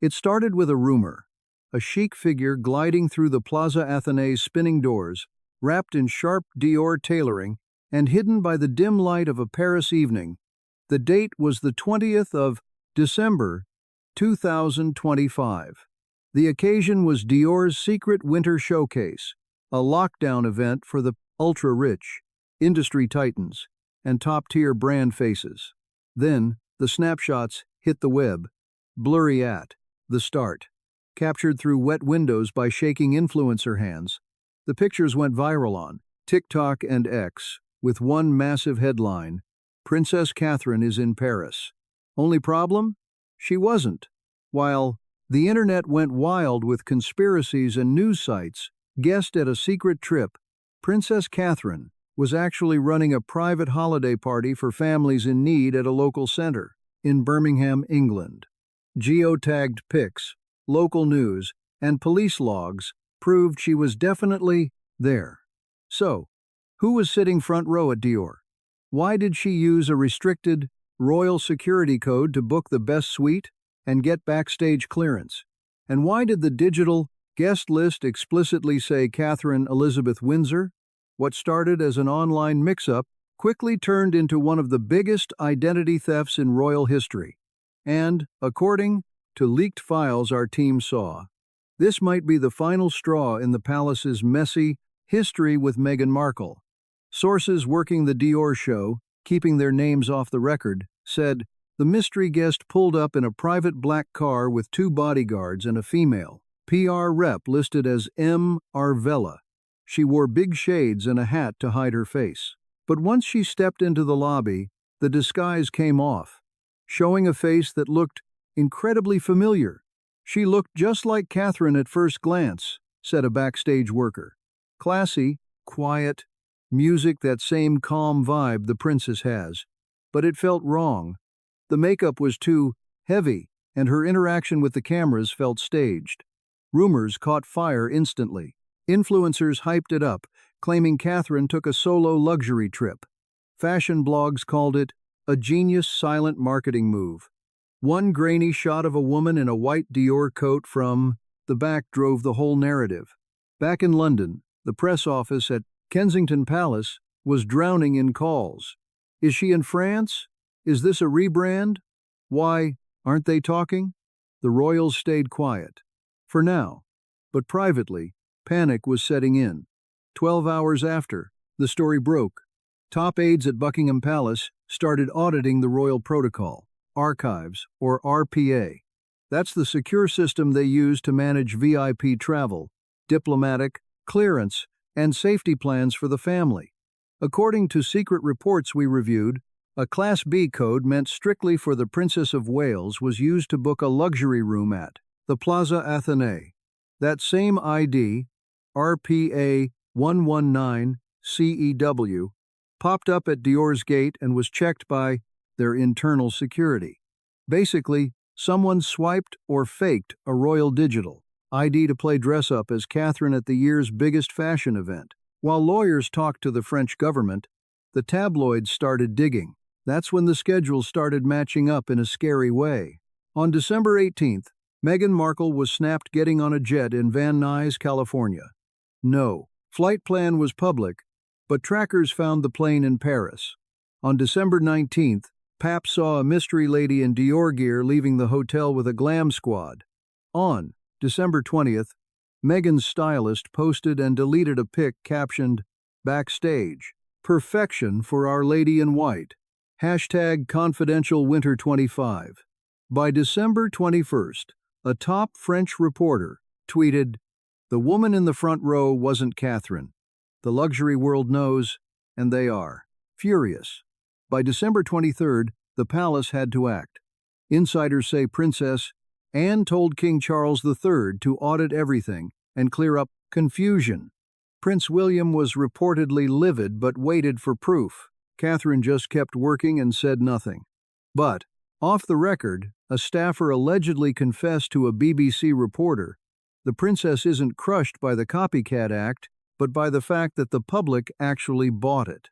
It started with a rumor, a chic figure gliding through the Plaza Athénée's spinning doors, wrapped in sharp Dior tailoring and hidden by the dim light of a Paris evening. The date was the 20th of December, 2025. The occasion was Dior's secret winter showcase, a lockdown event for the ultra-rich, industry titans, and top-tier brand faces. Then, the snapshots hit the web, blurry at the start. Captured through wet windows by shaking influencer hands, the pictures went viral on TikTok and X, with one massive headline, "Princess Catherine is in Paris." Only problem? She wasn't. While the internet went wild with conspiracies and news sites guessed at a secret trip, Princess Catherine was actually running a private holiday party for families in need at a local center in Birmingham, England. Geotagged pics, local news, and police logs proved she was definitely there. So, who was sitting front row at Dior? Why did she use a restricted royal security code to book the best suite and get backstage clearance? And why did the digital guest list explicitly say Catherine Elizabeth Windsor? What started as an online mix-up quickly turned into one of the biggest identity thefts in royal history. And, according to leaked files our team saw, this might be the final straw in the palace's messy history with Meghan Markle. Sources working the Dior show, keeping their names off the record, said the mystery guest pulled up in a private black car with 2 bodyguards and a female PR rep listed as M. Arvella. She wore big shades and a hat to hide her face. But once she stepped into the lobby, the disguise came off, showing a face that looked incredibly familiar. "She looked just like Catherine at first glance," said a backstage worker. Classy, quiet, music, that same calm vibe the princess has. But it felt wrong. The makeup was too heavy, and her interaction with the cameras felt staged. Rumors caught fire instantly. Influencers hyped it up, claiming Catherine took a solo luxury trip. Fashion blogs called it a genius silent marketing move. One grainy shot of a woman in a white Dior coat from the back drove the whole narrative. Back in London, the press office at Kensington Palace was drowning in calls. Is she in France? Is this a rebrand? Why aren't they talking? The royals stayed quiet. For now. But privately, panic was setting in. 12 hours after the story broke, top aides at Buckingham Palace started auditing the royal protocol, archives, or RPA. That's the secure system they use to manage VIP travel, diplomatic, clearance, and safety plans for the family. According to secret reports we reviewed, a Class B code meant strictly for the Princess of Wales was used to book a luxury room at the Plaza Athénée. That same ID, RPA 119 CEW, popped up at Dior's gate and was checked by their internal security. Basically, someone swiped or faked a royal digital ID to play dress-up as Catherine at the year's biggest fashion event. While lawyers talked to the French government, the tabloids started digging. That's when the schedules started matching up in a scary way. On December 18th, Meghan Markle was snapped getting on a jet in Van Nuys, California. No flight plan was public, but trackers found the plane in Paris. On December 19th, Pap saw a mystery lady in Dior gear leaving the hotel with a glam squad. On December 20th, Meghan's stylist posted and deleted a pic captioned, "Backstage, perfection for Our Lady in White. #confidential winter 25. By December 21st, a top French reporter tweeted, "The woman in the front row wasn't Catherine. The luxury world knows, and they are furious." By December 23rd, the palace had to act. Insiders say Princess Anne told King Charles III to audit everything and clear up confusion. Prince William was reportedly livid but waited for proof. Catherine just kept working and said nothing. But, off the record, a staffer allegedly confessed to a BBC reporter, the princess isn't crushed by the copycat act, but by the fact that the public actually bought it.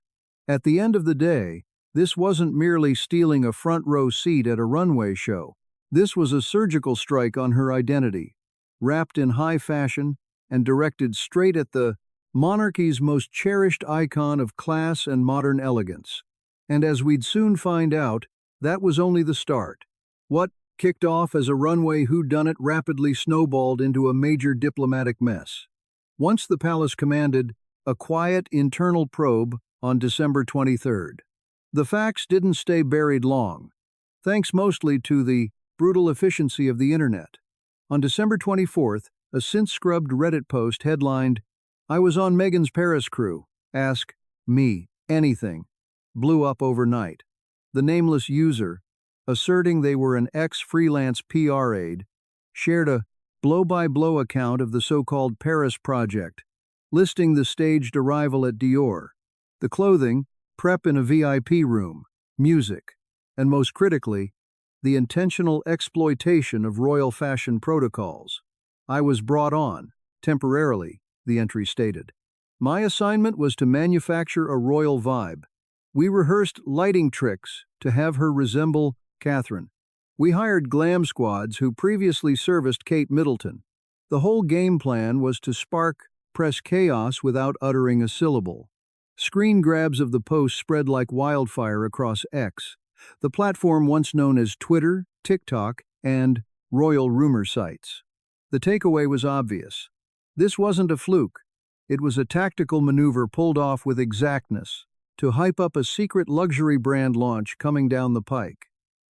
At the end of the day, this wasn't merely stealing a front row seat at a runway show. This was a surgical strike on her identity, wrapped in high fashion and directed straight at the monarchy's most cherished icon of class and modern elegance. And as we'd soon find out, that was only the start. What kicked off as a runway whodunit rapidly snowballed into a major diplomatic mess. Once the palace commanded a quiet internal probe on December 23rd. The facts didn't stay buried long, thanks mostly to the brutal efficiency of the internet. On December 24th, a synth-scrubbed Reddit post headlined, "I was on Meghan's Paris crew. Ask me anything," blew up overnight. The nameless user, asserting they were an ex-freelance PR aide, shared a blow-by-blow account of the so-called Paris project, listing the staged arrival at Dior, the clothing, prep in a VIP room, music, and most critically, the intentional exploitation of royal fashion protocols. "I was brought on, temporarily," the entry stated. "My assignment was to manufacture a royal vibe. We rehearsed lighting tricks to have her resemble Catherine. We hired glam squads who previously serviced Kate Middleton. The whole game plan was to spark press chaos without uttering a syllable." Screen grabs of the post spread like wildfire across X, the platform once known as Twitter, TikTok, and royal rumor sites. The takeaway was obvious. This wasn't a fluke. It was a tactical maneuver pulled off with exactness to hype up a secret luxury brand launch coming down the pike.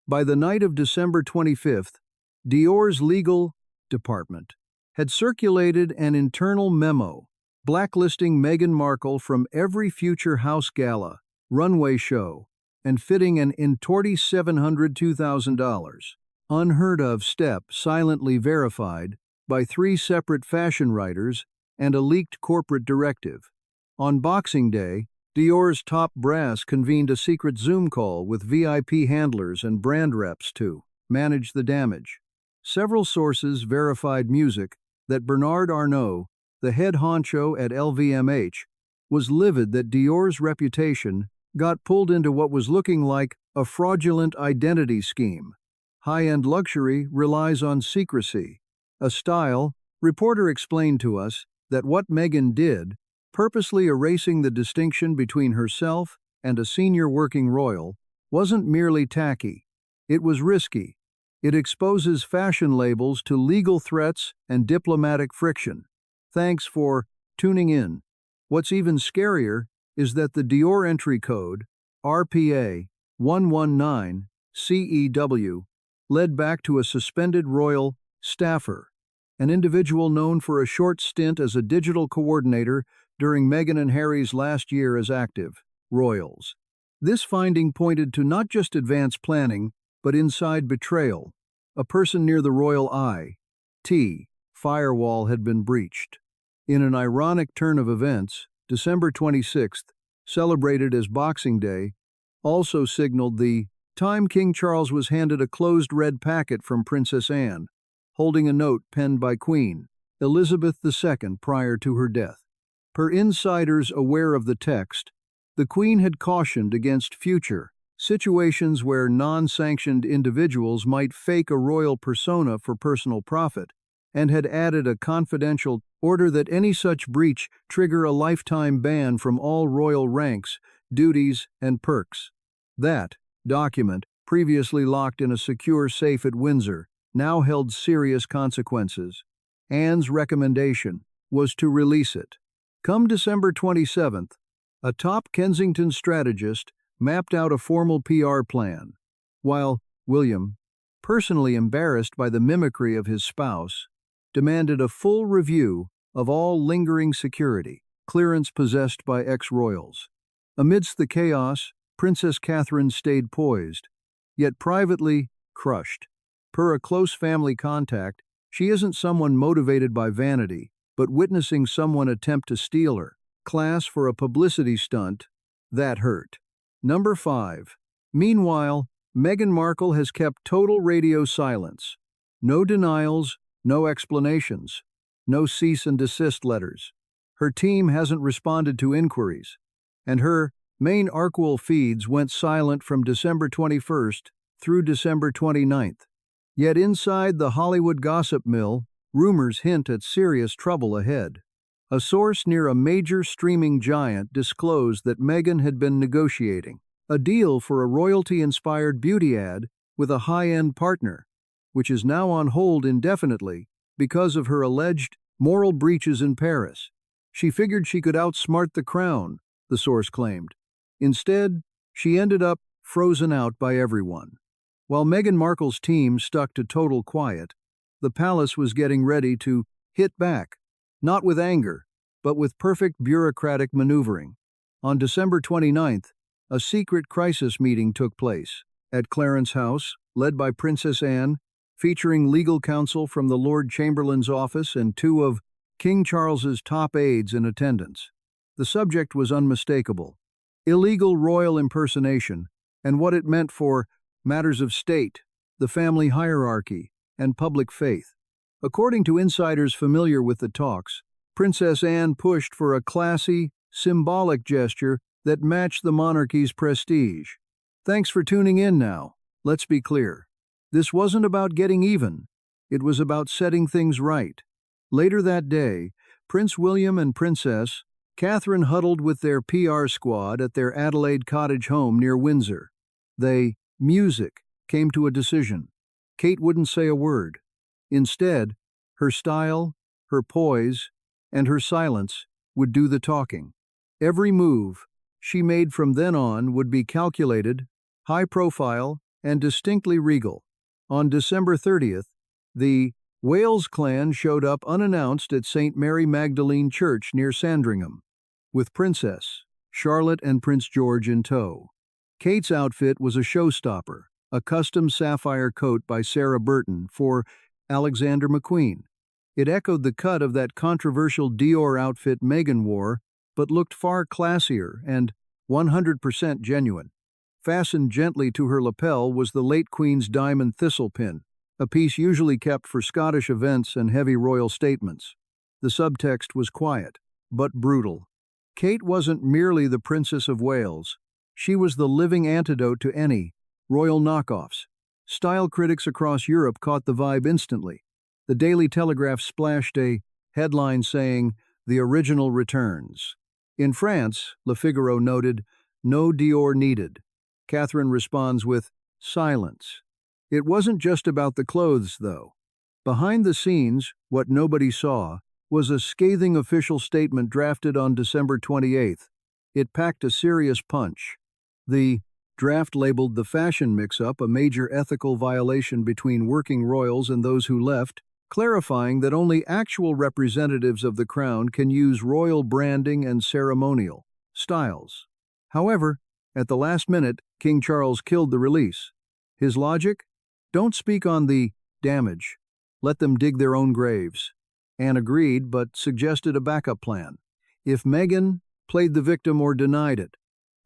By the night of December 25th, Dior's legal department had circulated an internal memo blacklisting Meghan Markle from every future house gala, runway show, and fitting an intorty $702,000, unheard-of step silently verified by 3 separate fashion writers and a leaked corporate directive. On Boxing Day, Dior's top brass convened a secret Zoom call with VIP handlers and brand reps to manage the damage. Several sources verified music that Bernard Arnault, the head honcho at LVMH, was livid that Dior's reputation got pulled into what was looking like a fraudulent identity scheme. High-end luxury relies on secrecy. A style, reporter explained to us that what Meghan did, purposely erasing the distinction between herself and a senior working royal, wasn't merely tacky. It was risky. It exposes fashion labels to legal threats and diplomatic friction. Thanks for tuning in. What's even scarier is that the Dior entry code, RPA 119 CEW, led back to a suspended royal staffer, an individual known for a short stint as a digital coordinator during Meghan and Harry's last year as active royals. This finding pointed to not just advanced planning, but inside betrayal. A person near the royal firewall had been breached. In an ironic turn of events, December 26th, celebrated as Boxing Day, also signaled the time King Charles was handed a closed red packet from Princess Anne, holding a note penned by Queen Elizabeth II prior to her death. Per insiders aware of the text, the Queen had cautioned against future situations where non-sanctioned individuals might fake a royal persona for personal profit, and had added a confidential order that any such breach trigger a lifetime ban from all royal ranks, duties, and perks. That document, previously locked in a secure safe at Windsor, now held serious consequences. Anne's recommendation was to release it. Come December 27th, a top Kensington strategist mapped out a formal PR plan, while William, personally embarrassed by the mimicry of his spouse, demanded a full review of all lingering security clearance possessed by ex-royals. Amidst the chaos, Princess Catherine stayed poised, yet privately crushed. Per a close family contact, she isn't someone motivated by vanity, but witnessing someone attempt to steal her class for a publicity stunt, that hurt. Number 5. Meanwhile, Meghan Markle has kept total radio silence. No denials, no explanations, no cease and desist letters. Her team hasn't responded to inquiries, and her main Arkwell feeds went silent from December 21st through December 29th. Yet inside the Hollywood gossip mill, rumors hint at serious trouble ahead. A source near a major streaming giant disclosed that Meghan had been negotiating a deal for a royalty-inspired beauty ad with a high-end partner, which is now on hold indefinitely because of her alleged moral breaches in Paris. She figured she could outsmart the crown, the source claimed. Instead, she ended up frozen out by everyone. While Meghan Markle's team stuck to total quiet, the palace was getting ready to hit back, not with anger, but with perfect bureaucratic maneuvering. On December 29th, a secret crisis meeting took place at Clarence House, led by Princess Anne, featuring legal counsel from the Lord Chamberlain's office and two of King Charles's top aides in attendance. The subject was unmistakable: illegal royal impersonation and what it meant for matters of state, the family hierarchy, and public faith. According to insiders familiar with the talks, Princess Anne pushed for a classy, symbolic gesture that matched the monarchy's prestige. Thanks for tuning in now. Let's be clear. This wasn't about getting even. It was about setting things right. Later that day, Prince William and Princess Catherine huddled with their PR squad at their Adelaide cottage home near Windsor. Music, came to a decision. Kate wouldn't say a word. Instead, her style, her poise, and her silence would do the talking. Every move she made from then on would be calculated, high-profile, and distinctly regal. On December 30th, the Wales clan showed up unannounced at St. Mary Magdalene Church near Sandringham, with Princess Charlotte and Prince George in tow. Kate's outfit was a showstopper, a custom sapphire coat by Sarah Burton for Alexander McQueen. It echoed the cut of that controversial Dior outfit Meghan wore, but looked far classier and 100% genuine. Fastened gently to her lapel was the late Queen's diamond thistle pin, a piece usually kept for Scottish events and heavy royal statements. The subtext was quiet, but brutal. Kate wasn't merely the Princess of Wales. She was the living antidote to any royal knockoffs. Style critics across Europe caught the vibe instantly. The Daily Telegraph splashed a headline saying, "The original returns." In France, Le Figaro noted, "No Dior needed." Catherine responds with, "Silence." It wasn't just about the clothes, though. Behind the scenes, what nobody saw was a scathing official statement drafted on December 28th. It packed a serious punch. The draft labeled the fashion mix-up a major ethical violation between working royals and those who left, clarifying that only actual representatives of the crown can use royal branding and ceremonial styles. However, at the last minute, King Charles killed the release. His logic? Don't speak on the damage. Let them dig their own graves. Anne agreed, but suggested a backup plan. If Meghan played the victim or denied it,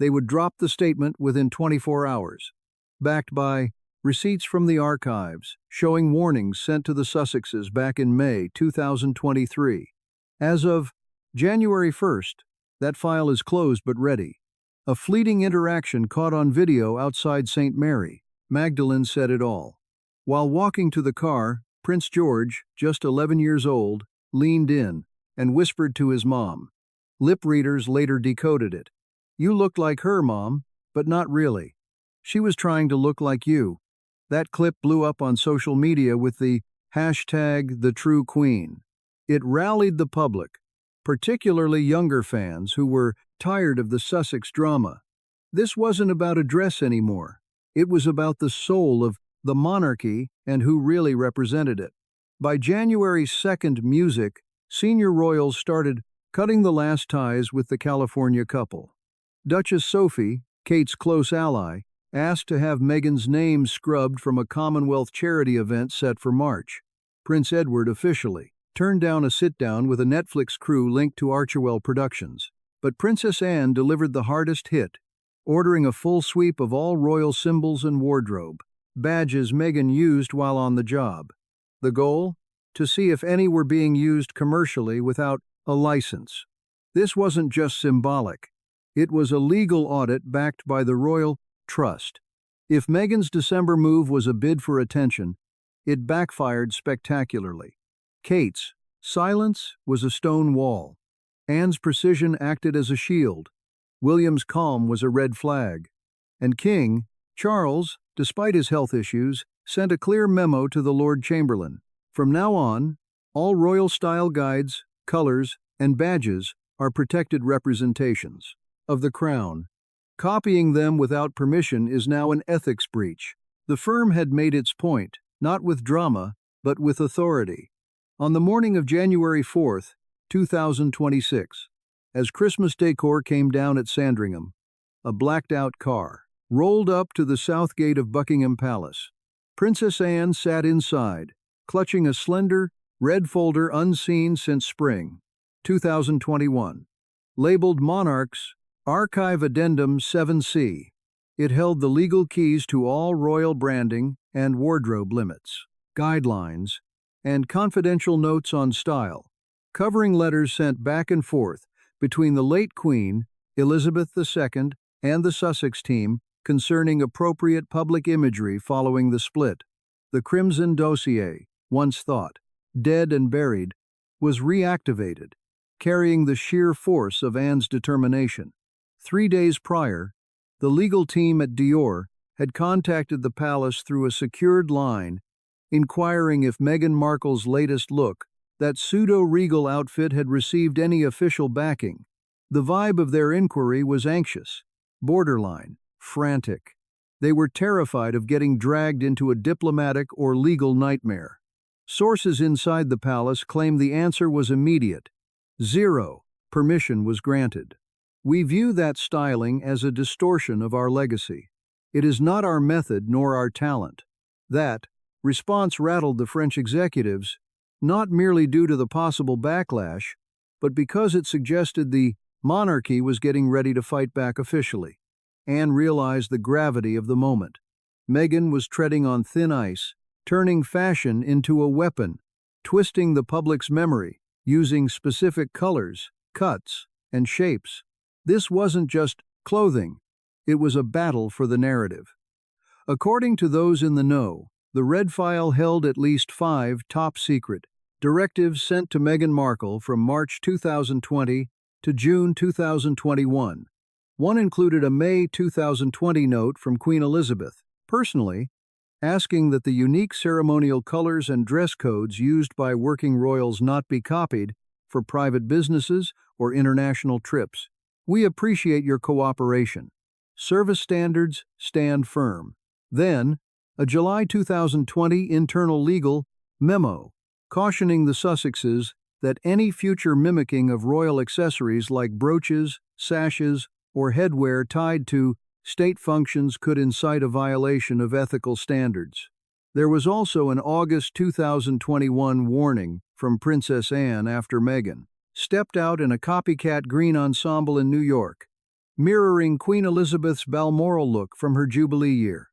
they would drop the statement within 24 hours, backed by receipts from the archives showing warnings sent to the Sussexes back in May 2023. As of January 1st, that file is closed but ready. A fleeting interaction caught on video outside St. Mary Magdalene said it all. While walking to the car, Prince George, just 11 years old, leaned in and whispered to his mom. Lip readers later decoded it. "You looked like her, Mom, but not really. She was trying to look like you." That clip blew up on social media with the #TheTrueQueen. It rallied the public, particularly younger fans who were tired of the Sussex drama. This wasn't about a dress anymore. It was about the soul of the monarchy and who really represented it. By January 2nd, music, senior royals started cutting the last ties with the California couple. Duchess Sophie, Kate's close ally, asked to have Meghan's name scrubbed from a Commonwealth charity event set for March. Prince Edward officially turned down a sit-down with a Netflix crew linked to Archewell Productions. But Princess Anne delivered the hardest hit, ordering a full sweep of all royal symbols and wardrobe, badges Meghan used while on the job. The goal? To see if any were being used commercially without a license. This wasn't just symbolic. It was a legal audit backed by the Royal Trust. If Meghan's December move was a bid for attention, it backfired spectacularly. Kate's silence was a stone wall. Anne's precision acted as a shield. William's calm was a red flag. And King Charles, despite his health issues, sent a clear memo to the Lord Chamberlain. From now on, all royal style guides, colors, and badges are protected representations of the crown. Copying them without permission is now an ethics breach. The firm had made its point, not with drama, but with authority. On the morning of January 4th, 2026, as Christmas decor came down at Sandringham, a blacked-out car rolled up to the south gate of Buckingham Palace. Princess Anne sat inside, clutching a slender, red folder unseen since spring 2021, labeled Monarch's Archive Addendum 7C. It held the legal keys to all royal branding and wardrobe limits, guidelines, and confidential notes on style, covering letters sent back and forth between the late Queen, Elizabeth II, and the Sussex team concerning appropriate public imagery following the split. The Crimson dossier, once thought dead and buried, was reactivated, carrying the sheer force of Anne's determination. 3 days prior, the legal team at Dior had contacted the palace through a secured line, inquiring if Meghan Markle's latest look, that pseudo-regal outfit, had received any official backing. The vibe of their inquiry was anxious, borderline, frantic. They were terrified of getting dragged into a diplomatic or legal nightmare. Sources inside the palace claimed the answer was immediate. Zero permission was granted. We view that styling as a distortion of our legacy. It is not our method nor our talent. That response rattled the French executives, not merely due to the possible backlash, but because it suggested the monarchy was getting ready to fight back officially. Anne realized the gravity of the moment. Meghan was treading on thin ice, turning fashion into a weapon, twisting the public's memory, using specific colors, cuts, and shapes. This wasn't just clothing. It was a battle for the narrative. According to those in the know, the Red File held at least 5 top-secret directives sent to Meghan Markle from March 2020 to June 2021. One included a May 2020 note from Queen Elizabeth, personally, asking that the unique ceremonial colors and dress codes used by working royals not be copied for private businesses or international trips. We appreciate your cooperation. Service standards stand firm. Then, a July 2020 internal legal memo cautioning the Sussexes that any future mimicking of royal accessories like brooches, sashes, or headwear tied to state functions could incite a violation of ethical standards. There was also an August 2021 warning from Princess Anne after Meghan stepped out in a copycat green ensemble in New York, mirroring Queen Elizabeth's Balmoral look from her Jubilee year.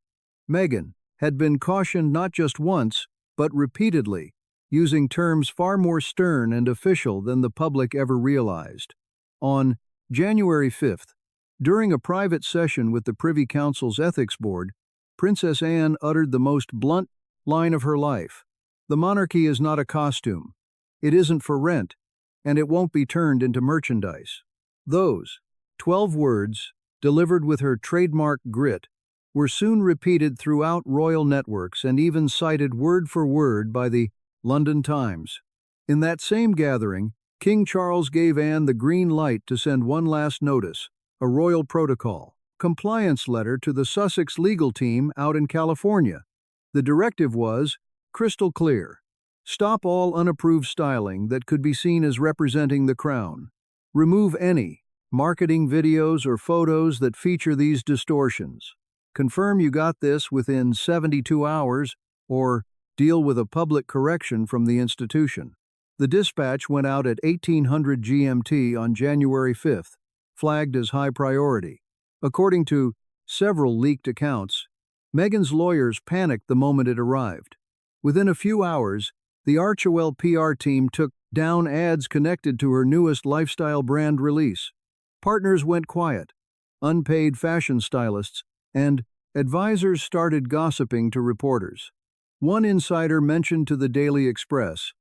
Meghan had been cautioned not just once, but repeatedly, using terms far more stern and official than the public ever realized. On January 5th, during a private session with the Privy Council's Ethics Board, Princess Anne uttered the most blunt line of her life. The monarchy is not a costume. It isn't for rent, and it won't be turned into merchandise. Those 12 words, delivered with her trademark grit, were soon repeated throughout royal networks and even cited word for word by the London Times. In that same gathering, King Charles gave Anne the green light to send one last notice, a royal protocol compliance letter to the Sussex legal team out in California. The directive was crystal clear. Stop all unapproved styling that could be seen as representing the crown. Remove any marketing videos or photos that feature these distortions. Confirm you got this within 72 hours or deal with a public correction from the institution. The dispatch went out at 1800 GMT on January 5th, flagged as high priority. According to several leaked accounts, Meghan's lawyers panicked the moment it arrived. Within a few hours, the Archewell PR team took down ads connected to her newest lifestyle brand release. Partners went quiet. Unpaid fashion stylists and advisors started gossiping to reporters. One insider mentioned to the Daily Express,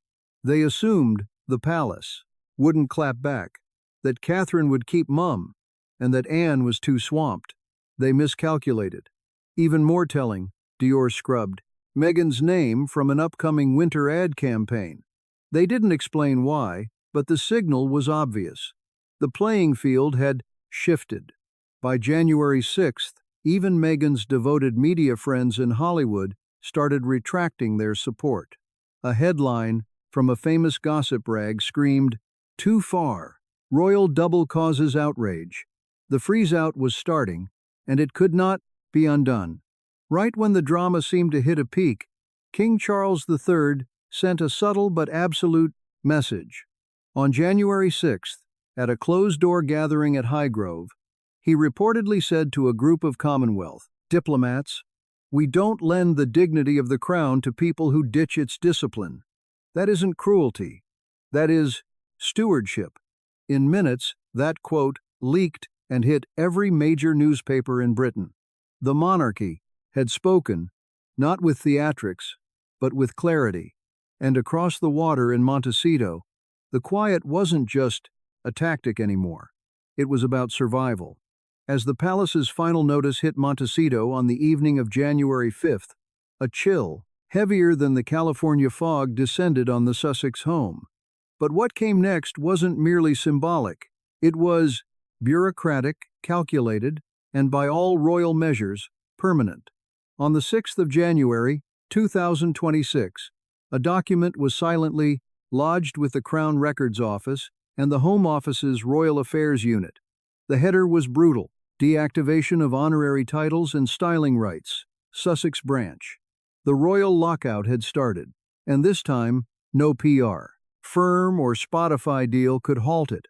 "They assumed the palace wouldn't clap back, that Catherine would keep mum, and that Anne was too swamped. They miscalculated." Even more telling, Dior scrubbed Meghan's name from an upcoming winter ad campaign. They didn't explain why, but the signal was obvious. The playing field had shifted. By January 6th, even Meghan's devoted media friends in Hollywood started retracting their support. A headline from a famous gossip rag screamed, "Too far. Royal double causes outrage." The freeze-out was starting, and it could not be undone. Right when the drama seemed to hit a peak, King Charles III sent a subtle but absolute message. On January 6th, at a closed-door gathering at Highgrove, he reportedly said to a group of Commonwealth diplomats, "We don't lend the dignity of the crown to people who ditch its discipline. That isn't cruelty. That is stewardship." In minutes, that quote leaked and hit every major newspaper in Britain. The monarchy had spoken, not with theatrics, but with clarity. And across the water in Montecito, the quiet wasn't just a tactic anymore. It was about survival. As the palace's final notice hit Montecito on the evening of January 5th, a chill, heavier than the California fog, descended on the Sussex home. But what came next wasn't merely symbolic. It was bureaucratic, calculated, and by all royal measures, permanent. On the 6th of January, 2026, a document was silently lodged with the Crown Records Office and the Home Office's Royal Affairs Unit. The header was brutal: deactivation of honorary titles and styling rights, Sussex branch. The royal lockout had started, and this time, no PR, firm or Spotify deal could halt it.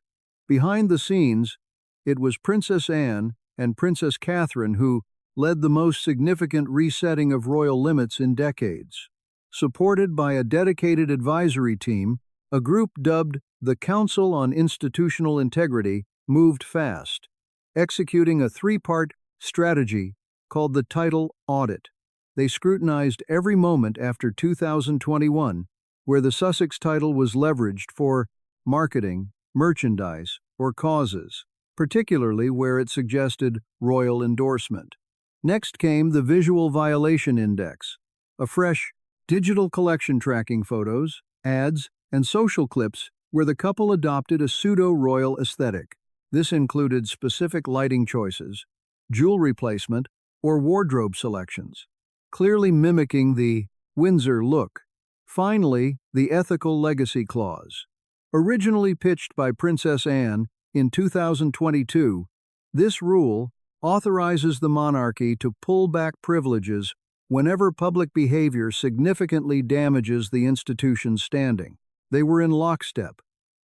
Behind the scenes, it was Princess Anne and Princess Catherine who led the most significant resetting of royal limits in decades. Supported by a dedicated advisory team, a group dubbed the Council on Institutional Integrity moved fast, executing a three-part strategy called the title audit. They scrutinized every moment after 2021 where the Sussex title was leveraged for marketing, merchandise, or causes, particularly where it suggested royal endorsement. Next came the Visual Violation Index, a fresh digital collection tracking photos, ads, and social clips where the couple adopted a pseudo-royal aesthetic. This included specific lighting choices, jewelry placement, or wardrobe selections, clearly mimicking the Windsor look. Finally, the Ethical Legacy Clause. Originally pitched by Princess Anne in 2022, this rule authorizes the monarchy to pull back privileges whenever public behavior significantly damages the institution's standing. They were in lockstep.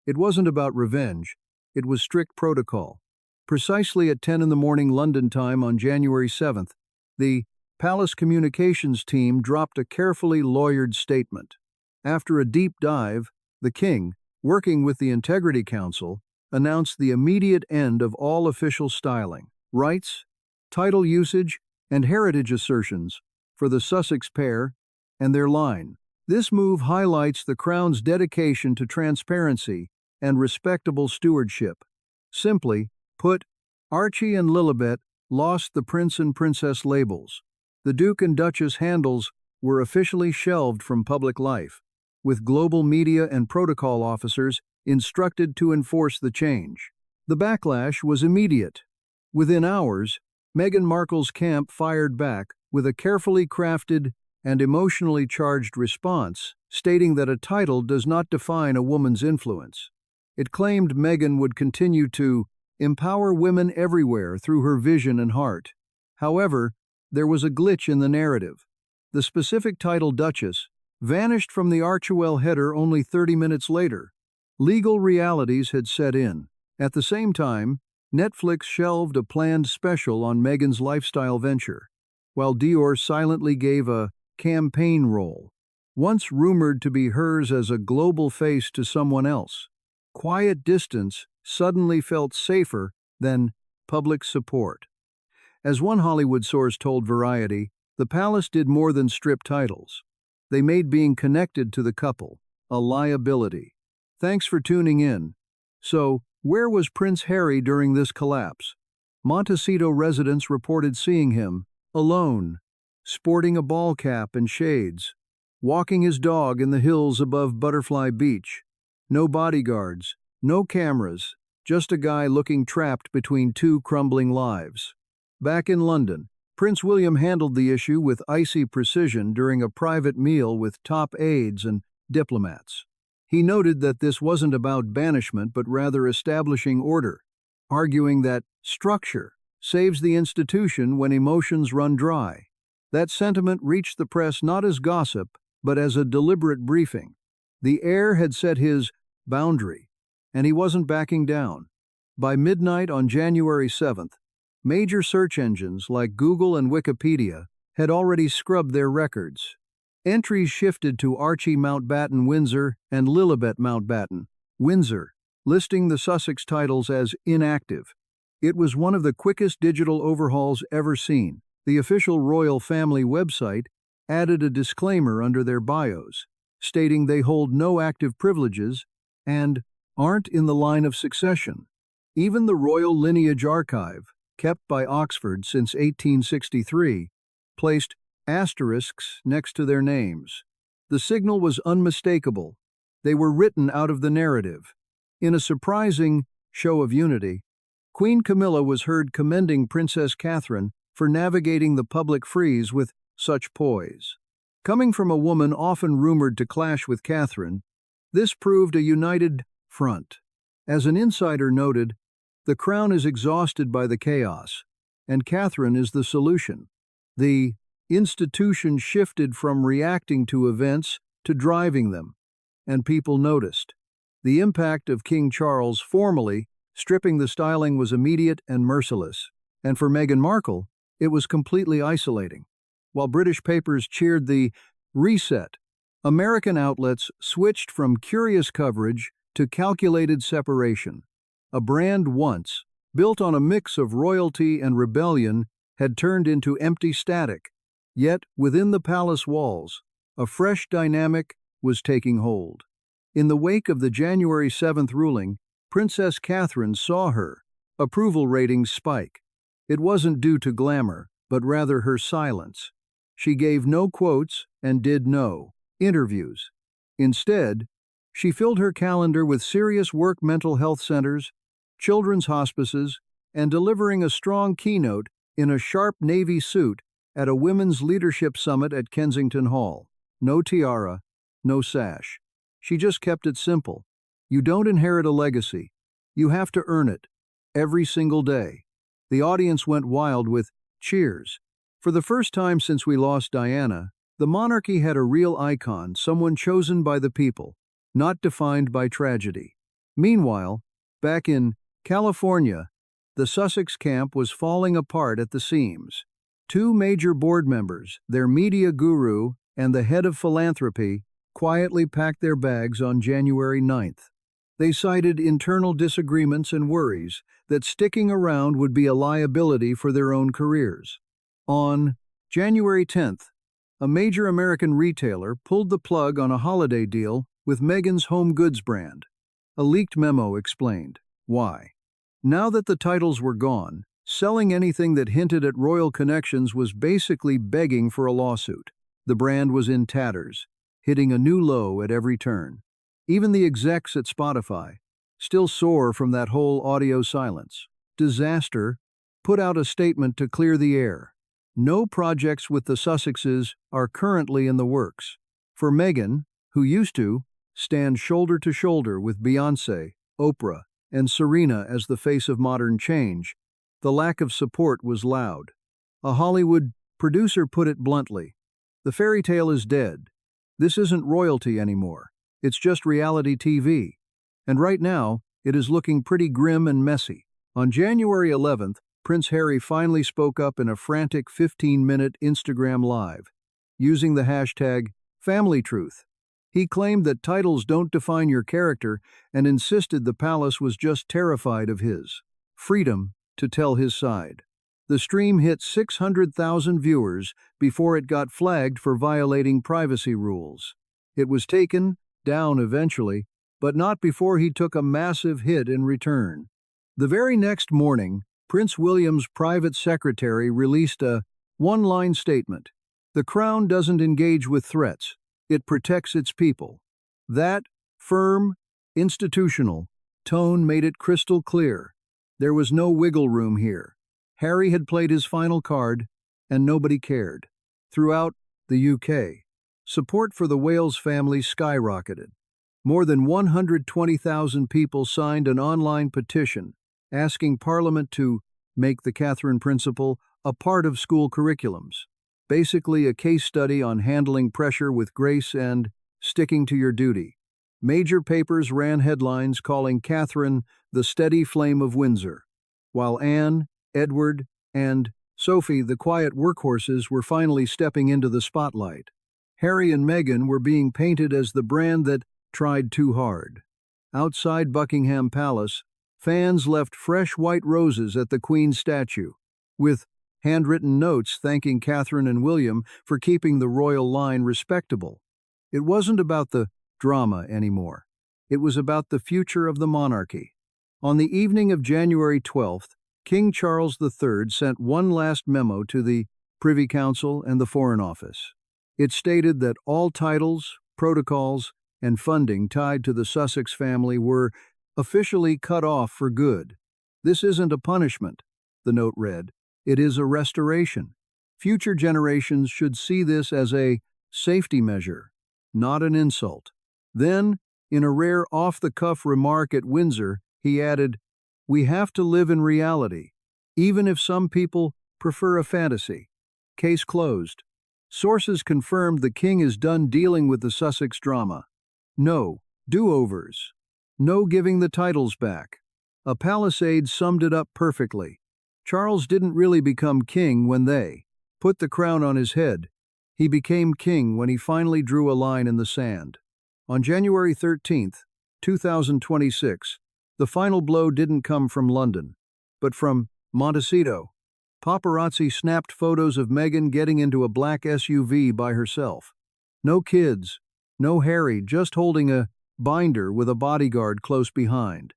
It wasn't about revenge. It was strict protocol. Precisely at 10 in the morning London time on January 7th, the Palace Communications team dropped a carefully lawyered statement. After a deep dive, the King, working with the Integrity Council, announced the immediate end of all official styling, rights, title usage, and heritage assertions for the Sussex pair and their line. This move highlights the Crown's dedication to transparency and respectable stewardship. Simply put, Archie and Lilibet lost the Prince and Princess labels. The Duke and Duchess handles were officially shelved from public life, with global media and protocol officers instructed to enforce the change. The backlash was immediate. Within hours, Meghan Markle's camp fired back with a carefully crafted and emotionally charged response, stating that a title does not define a woman's influence. It claimed Meghan would continue to empower women everywhere through her vision and heart. However, there was a glitch in the narrative. The specific title Duchess vanished from the Archewell header only 30 minutes later. Legal realities had set in. At the same time, Netflix shelved a planned special on Meghan's lifestyle venture, while Dior silently gave a campaign role, once rumored to be hers as a global face, to someone else. Quiet distance suddenly felt safer than public support. As one Hollywood source told Variety, the palace did more than strip titles. They made being connected to the couple a liability. Thanks for tuning in. So, where was Prince Harry during this collapse? Montecito residents reported seeing him, alone, sporting a ball cap and shades, walking his dog in the hills above Butterfly Beach. No bodyguards, no cameras, just a guy looking trapped between two crumbling lives. Back in London, Prince William handled the issue with icy precision during a private meal with top aides and diplomats. He noted that this wasn't about banishment but rather establishing order, arguing that structure saves the institution when emotions run dry. That sentiment reached the press not as gossip, but as a deliberate briefing. The heir had set his boundary, and he wasn't backing down. By midnight on January 7th, major search engines like Google and Wikipedia had already scrubbed their records. Entries shifted to Archie Mountbatten Windsor and Lilibet Mountbatten Windsor, listing the Sussex titles as inactive. It was one of the quickest digital overhauls ever seen. The official royal family website added a disclaimer under their bios, stating they hold no active privileges and aren't in the line of succession. Even the Royal Lineage Archive, kept by Oxford since 1863, placed asterisks next to their names. The signal was unmistakable. They were written out of the narrative. In a surprising show of unity, Queen Camilla was heard commending Princess Catherine for navigating the public freeze with such poise. Coming from a woman often rumored to clash with Catherine, this proved a united front. As an insider noted, the crown is exhausted by the chaos, and Catherine is the solution. The institution shifted from reacting to events to driving them, and people noticed. The impact of King Charles formally stripping the styling was immediate and merciless, and for Meghan Markle, it was completely isolating. While British papers cheered the reset, American outlets switched from curious coverage to calculated separation. A brand once built on a mix of royalty and rebellion had turned into empty static. Yet, within the palace walls, a fresh dynamic was taking hold. In the wake of the January 7th ruling, Princess Catherine saw her approval ratings spike. It wasn't due to glamour, but rather her silence. She gave no quotes and did no interviews. Instead, she filled her calendar with serious work mental health centers, children's hospices, and delivering a strong keynote in a sharp navy suit at a women's leadership summit at Kensington Hall. No tiara, no sash. She just kept it simple. You don't inherit a legacy. You have to earn it, every single day. The audience went wild with cheers. For the first time since we lost Diana, the monarchy had a real icon, someone chosen by the people, not defined by tragedy. Meanwhile, back in California, the Sussex camp was falling apart at the seams. Two major board members, their media guru and the head of philanthropy, quietly packed their bags on January 9th. They cited internal disagreements and worries that sticking around would be a liability for their own careers. On January 10th, a major American retailer pulled the plug on a holiday deal with Meghan's home goods brand. A leaked memo explained why. Now that the titles were gone, selling anything that hinted at royal connections was basically begging for a lawsuit. The brand was in tatters, hitting a new low at every turn. Even the execs at Spotify, still sore from that whole audio silence. Disaster put out a statement to clear the air. No projects with the Sussexes are currently in the works. For Meghan, who used to stand shoulder to shoulder with Beyoncé, Oprah, and Serena as the face of modern change, the lack of support was loud. A Hollywood producer put it bluntly, "The fairy tale is dead. This isn't royalty anymore. It's just reality TV. And right now, it is looking pretty grim and messy." On January 11th, Prince Harry finally spoke up in a frantic 15-minute Instagram Live, using the hashtag #FamilyTruth. He claimed that titles don't define your character and insisted the palace was just terrified of his freedom to tell his side. The stream hit 600,000 viewers before it got flagged for violating privacy rules. It was taken down eventually, but not before he took a massive hit in return. The very next morning, Prince William's private secretary released a one-line statement. The Crown doesn't engage with threats. It protects its people. That firm, institutional tone made it crystal clear. There was no wiggle room here. Harry had played his final card, and nobody cared. Throughout the UK, support for the Wales family skyrocketed. More than 120,000 people signed an online petition asking Parliament to make the Catherine Principle a part of school curriculums. Basically a case study on handling pressure with grace and sticking to your duty. Major papers ran headlines calling Catherine the steady flame of Windsor, while Anne, Edward, and Sophie, the quiet workhorses, were finally stepping into the spotlight. Harry and Meghan were being painted as the brand that tried too hard. Outside Buckingham Palace, fans left fresh white roses at the Queen's statue, with handwritten notes thanking Catherine and William for keeping the royal line respectable. It wasn't about the drama anymore. It was about the future of the monarchy. On the evening of January 12th, King Charles III sent one last memo to the Privy Council and the Foreign Office. It stated that all titles, protocols, and funding tied to the Sussex family were officially cut off for good. This isn't a punishment, the note read. It is a restoration. Future generations should see this as a safety measure, not an insult. Then, in a rare off-the-cuff remark at Windsor, he added, "We have to live in reality, even if some people prefer a fantasy." Case closed. Sources confirmed the king is done dealing with the Sussex drama. No do-overs. No giving the titles back. A palace aide summed it up perfectly. Charles didn't really become king when they put the crown on his head. He became king when he finally drew a line in the sand. On January 13th, 2026, the final blow didn't come from London, but from Montecito. Paparazzi snapped photos of Meghan getting into a black SUV by herself. No kids, no Harry, just holding a binder with a bodyguard close behind.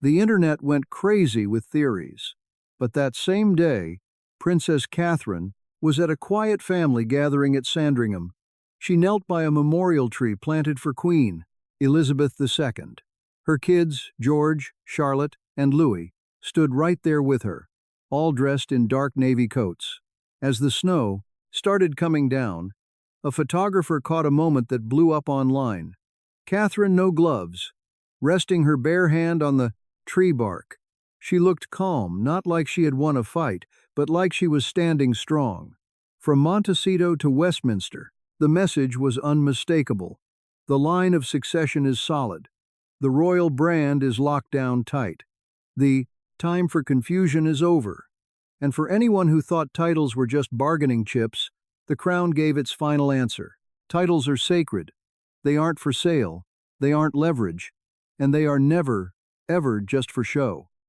The internet went crazy with theories. But that same day, Princess Catherine was at a quiet family gathering at Sandringham. She knelt by a memorial tree planted for Queen Elizabeth II. Her kids, George, Charlotte, and Louis, stood right there with her, all dressed in dark navy coats. As the snow started coming down, a photographer caught a moment that blew up online. Catherine, no gloves, resting her bare hand on the tree bark. She looked calm, not like she had won a fight, but like she was standing strong. From Montecito to Westminster, the message was unmistakable. The line of succession is solid. The royal brand is locked down tight. The time for confusion is over. And for anyone who thought titles were just bargaining chips, the crown gave its final answer. Titles are sacred. They aren't for sale. They aren't leverage. And they are never, ever just for show.